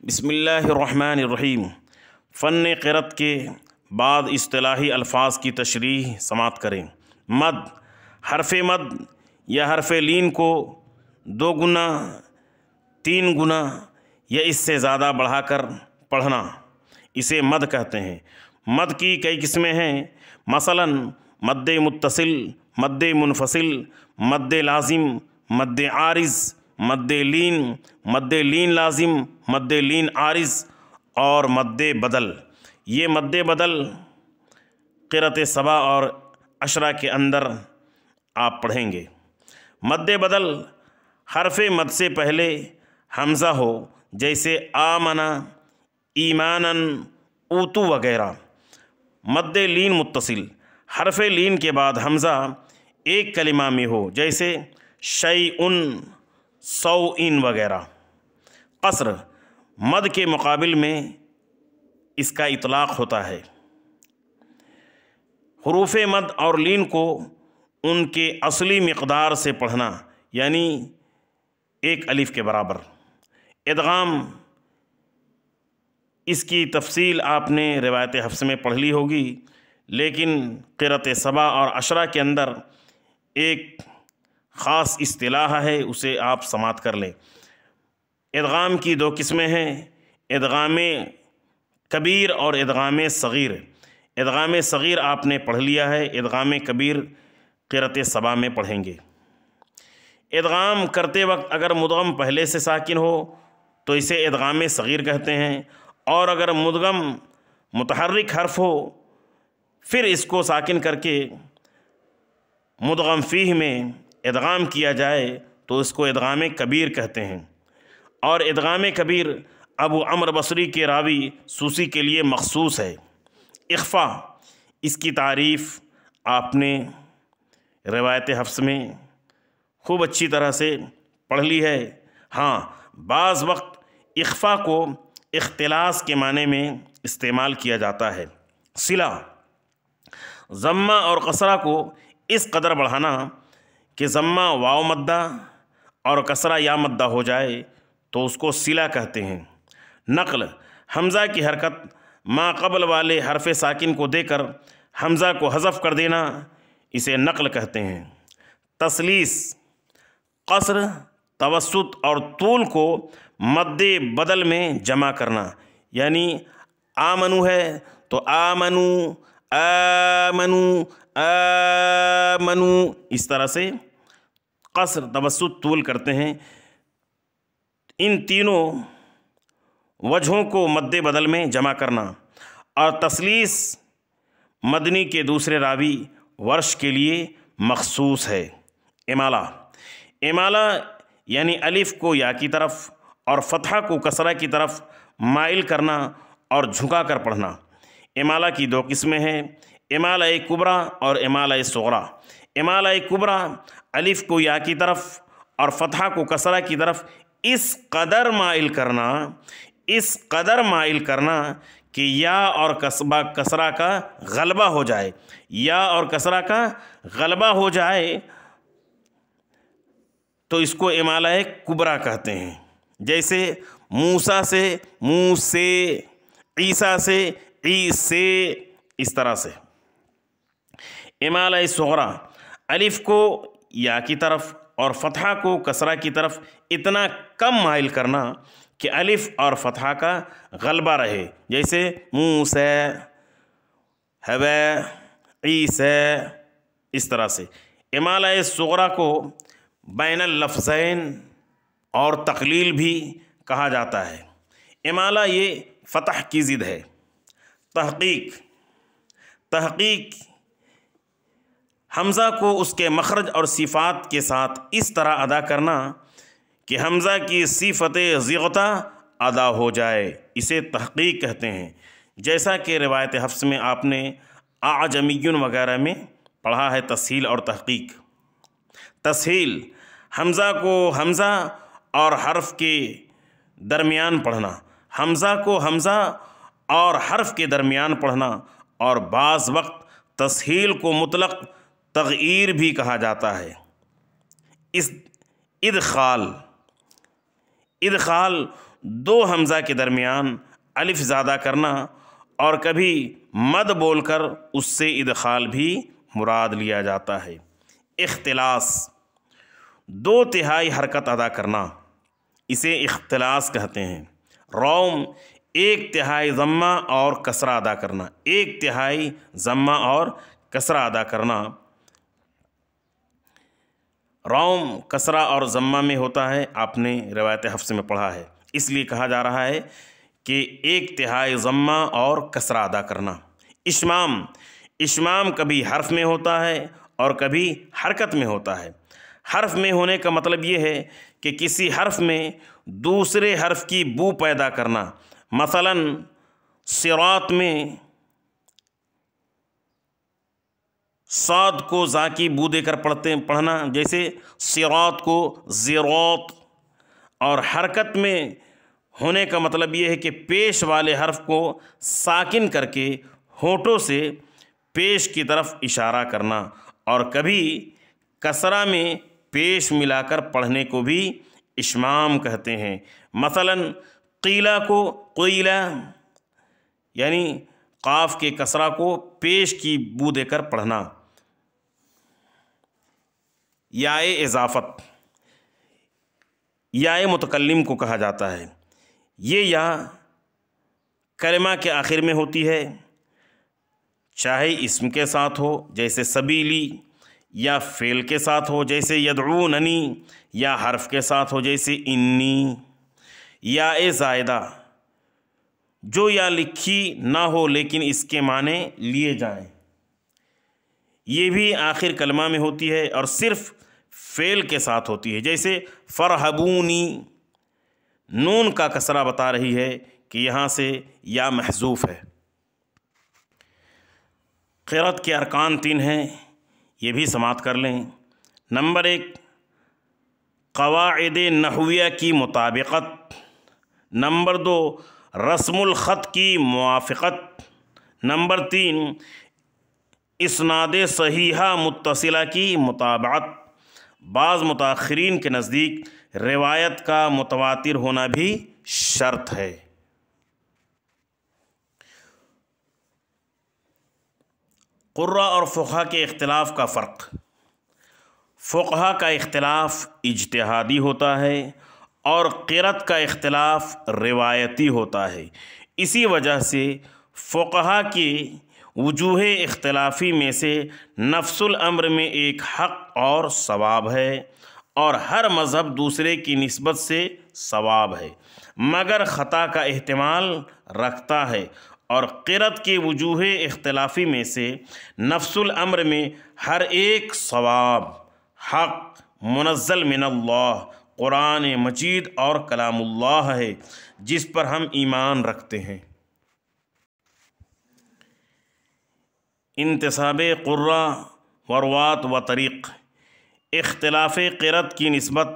بسم اللہ الرحمن الرحیم۔ فن قرأت کے بعد اصطلاحی الفاظ کی تشریح سماعت کریں۔ مد، حرف مد یا حرف لین کو 2 گنا 3 گنا یا اس سے زیادہ بڑھا کر پڑھنا اسے مد کہتے ہیں۔ مد کی کئی قسمیں ہیں، مثلا مد متصل، مد منفصل، مد لازم، مد عارض، مد لین لازم، مد لین عارض اور مد بدل۔ یہ مد بدل قرأت سبع اور عشرہ کے اندر آپ پڑھیں گے۔ مد بدل حرف مد سے پہلے حمزہ ہو، جیسے آمنا، ایمانن، اوتو وغیرہ۔ مد لین متصل حرف لین کے بعد حمزہ ایک کلمہ میں ہو، جیسے شیئن، سوئن وغیرہ۔ قصر مد کے مقابل میں اس کا اطلاق ہوتا ہے۔ حروف مد اور لین کو ان کے اصلی مقدار سے پڑھنا، یعنی 1 الف کے برابر۔ ادغام، اس کی تفصیل آپ نے روایت حفص میں پڑھ لی ہوگی، لیکن قرأت سبع اور عشرہ کے اندر ایک خاص اصطلاح ہے، اسے آپ سماعت کر لیں۔ ادغام کی 2 قسمیں ہیں، ادغام کبیر اور ادغام صغیر۔ ادغام صغیر آپ نے پڑھ لیا ہے، ادغام کبیر قرأت سبع میں پڑھیں گے۔ ادغام کرتے وقت اگر مدغم پہلے سے ساکن ہو تو اسے ادغام صغیر کہتے ہیں، اور اگر مدغم متحرک حرف ہو پھر اس کو ساکن کر کے مدغم فیہ میں ادغام کیا جائے تو اس کو ادغام کبیر کہتے ہیں۔ اور ادغام کبیر ابو عمرو بصری کے راوی سوسی کے لیے مخصوص ہے۔ اخفا، اس کی تعریف آپ نے روایت حفص میں خوب اچھی طرح سے پڑھ لی ہے۔ ہاں، بعض وقت اخفا کو اختلاس کے معنی میں استعمال کیا جاتا ہے۔ صلہ، ضمہ اور کسرہ کو اس قدر بڑھانا کہ ضمہ واو مدہ اور کسرہ یا مدہ ہو جائے تو اس کو صلہ کہتے ہیں۔ نقل، حمزہ کی حرکت ما قبل والے حرف ساکن کو دے کر حمزہ کو حذف کر دینا، اسے نقل کہتے ہیں۔ تثلیث، قصر، توسط اور طول کو مد بدل میں جمع کرنا، یعنی آمنو ہے تو آمنو، آمنو، آمنو، اس طرح سے قصر، توسط، طول کرتے ہیں۔ ان تینوں وجہوں کو مد بدل میں جمع کرنا۔ اور تثلیث مدنی کے دوسرے راوی ورش کے لیے مخصوص ہے۔ امالہ، امالہ یعنی الف کو یا کی طرف اور فتحہ کو کسرہ کی طرف مائل کرنا اور جھکا کر پڑھنا۔ امالہ کی 2 قسمیں ہیں، امالہ کبریٰ اور امالہ صغریٰ۔ امالہ کبریٰ الف کو یا کی طرف اور فتحہ کو کسرہ کی طرف اس قدر مائل کرنا کہ یا اور کسرہ کا غلبہ ہو جائے، یا اور کسرہ کا غلبہ ہو جائے تو اس کو امالہ کبریٰ کہتے ہیں۔ جیسے موسیٰ سے موسے، عیسیٰ سے عیسے، اس طرح سے۔ امالہ صغریٰ الف کو یا کی طرف اور فتحہ کو کسرہ کی طرف اتنا کم مائل کرنا کہ الف اور فتحہ کا غلبہ رہے، جیسے موسیٰ، ہوا، عیسیٰ، اس طرح سے۔ امالہ صغریٰ کو بین اللفظین اور تقلیل بھی کہا جاتا ہے۔ امالہ یہ فتح کی ضد ہے۔ تحقیق، تحقیق حمزہ کو اس کے مخرج اور صفات کے ساتھ اس طرح ادا کرنا کہ حمزہ کی صفت ضغطہ ادا ہو جائے، اسے تحقیق کہتے ہیں۔ جیسا کہ روایت حفص میں آپ نے اعجمیٌ وغیرہ میں پڑھا ہے تسہیل اور تحقیق۔ تسہیل، حمزہ کو حمزہ اور حرف کے درمیان پڑھنا، حمزہ کو حمزہ اور حرف کے درمیان پڑھنا، اور بعض وقت تسہیل کو مطلق تغییر بھی کہا جاتا ہے۔ ادخال، ادخال دو حمزہ کے درمیان الف زیادہ کرنا، اور کبھی مد بول کر اس سے ادخال بھی مراد لیا جاتا ہے۔ اختلاس، دو تہائی حرکت ادا کرنا، اسے اختلاس کہتے ہیں۔ روم، ایک تہائی ضمہ اور کسرہ ادا کرنا، ایک تہائی ضمہ اور کسرہ ادا کرنا۔ روم کسرہ اور ضمہ میں ہوتا ہے، آپ نے روایت حفص میں پڑھا ہے، اس لیے کہا جا رہا ہے کہ ایک تہائی ضمہ اور کسرہ ادا کرنا۔ اشمام، اشمام کبھی حرف میں ہوتا ہے اور کبھی حرکت میں ہوتا ہے۔ حرف میں ہونے کا مطلب یہ ہے کہ کسی حرف میں دوسرے حرف کی بو پیدا کرنا، مثلاً صراط میں صاد کو زا کی بو دے کر پڑھنا، جیسے صراط کو زیروت۔ اور حرکت میں ہونے کا مطلب یہ ہے کہ پیش والے حرف کو ساکن کر کے ہونٹوں سے پیش کی طرف اشارہ کرنا، اور کبھی کسرہ میں پیش ملا کر پڑھنے کو بھی اشمام کہتے ہیں۔ مثلاً قیلہ کو قیلہ، یعنی قاف کے کسرہ کو پیش کی بو دے کر پڑھنا۔ یائے اضافت، یائے متکلم کو کہا جاتا ہے۔ یہ یا کلمہ کے آخر میں ہوتی ہے، چاہے اسم کے ساتھ ہو جیسے سبیلی، یا فعل کے ساتھ ہو جیسے یدعوننی، یا حرف کے ساتھ ہو جیسے انی۔ یائے زائدہ، جو یا لکھی نہ ہو لیکن اس کے معنی لیے جائیں، یہ بھی آخر کلمہ میں ہوتی ہے اور صرف فعل کے ساتھ ہوتی ہے، جیسے فرحبونی۔ نون کا کسرہ بتا رہی ہے کہ یہاں سے یا محذوف ہے۔ قرأت کے ارکان 3 ہیں، یہ بھی سماعت کر لیں۔ نمبر 1، قواعد نحویہ کی مطابقت۔ نمبر 2، رسم الخط کی موافقت۔ نمبر 3، اسناد صحیحہ متصلہ کی مطابقت۔ بعض متاخرین کے نزدیک روایت کا متواتر ہونا بھی شرط ہے۔ قراء اور فقہا کے اختلاف کا فرق۔ فقہا کا اختلاف اجتہادی ہوتا ہے اور قرأت کا اختلاف روایتی ہوتا ہے۔ اسی وجہ سے فقہا کی وجوہ اختلافی میں سے نفس الامر میں ایک حق اور ثواب ہے، اور ہر مذہب دوسرے کی نسبت سے صواب ہے مگر خطا کا احتمال رکھتا ہے، اور قرأت کی وجوہ اختلافی میں سے نفس الامر میں ہر ایک صواب، حق، منزل من اللہ، قرآن مجید اور کلام اللہ ہے جس پر ہم ایمان رکھتے ہیں۔ انتساب قراء و روات و طریق۔ اختلاف قرأت کی نسبت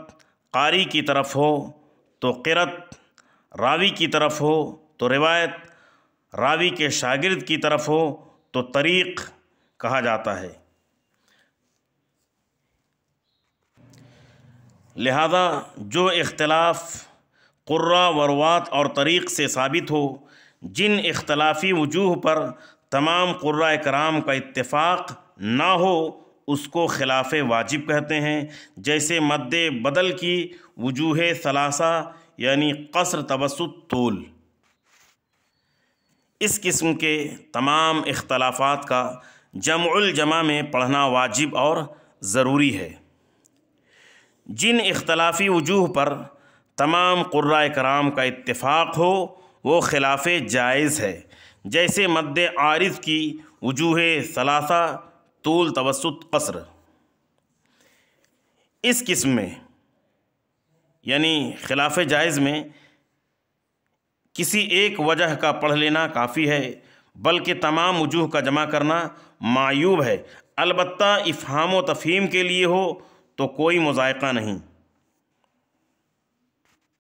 قاری کی طرف ہو تو قرأت، راوی کی طرف ہو تو روایت، راوی کے شاگرد کی طرف ہو تو طریق کہا جاتا ہے۔ لہذا جو اختلاف قراء و روات اور طریق سے ثابت ہو، جن اختلافی وجوہ پر تمام قراء کرام کا اتفاق نہ ہو، اس کو خلاف واجب کہتے ہیں، جیسے مد بدل کی وجوہ ثلاثہ یعنی قصر، توسط، طول۔ اس قسم کے تمام اختلافات کا جمع الجمع میں پڑھنا واجب اور ضروری ہے۔ جن اختلافی وجوہ پر تمام قراء کرام کا اتفاق ہو وہ خلاف جائز ہے، جیسے مد عارض کی وجوہ ثلاثہ، طول، توسط، قصر۔ اس قسم میں یعنی خلاف جائز میں کسی ایک وجہ کا پڑھ لینا کافی ہے، بلکہ تمام وجوہ کا جمع کرنا معیوب ہے۔ البتہ افہام و تفہیم کے لیے ہو تو کوئی مضائقہ نہیں۔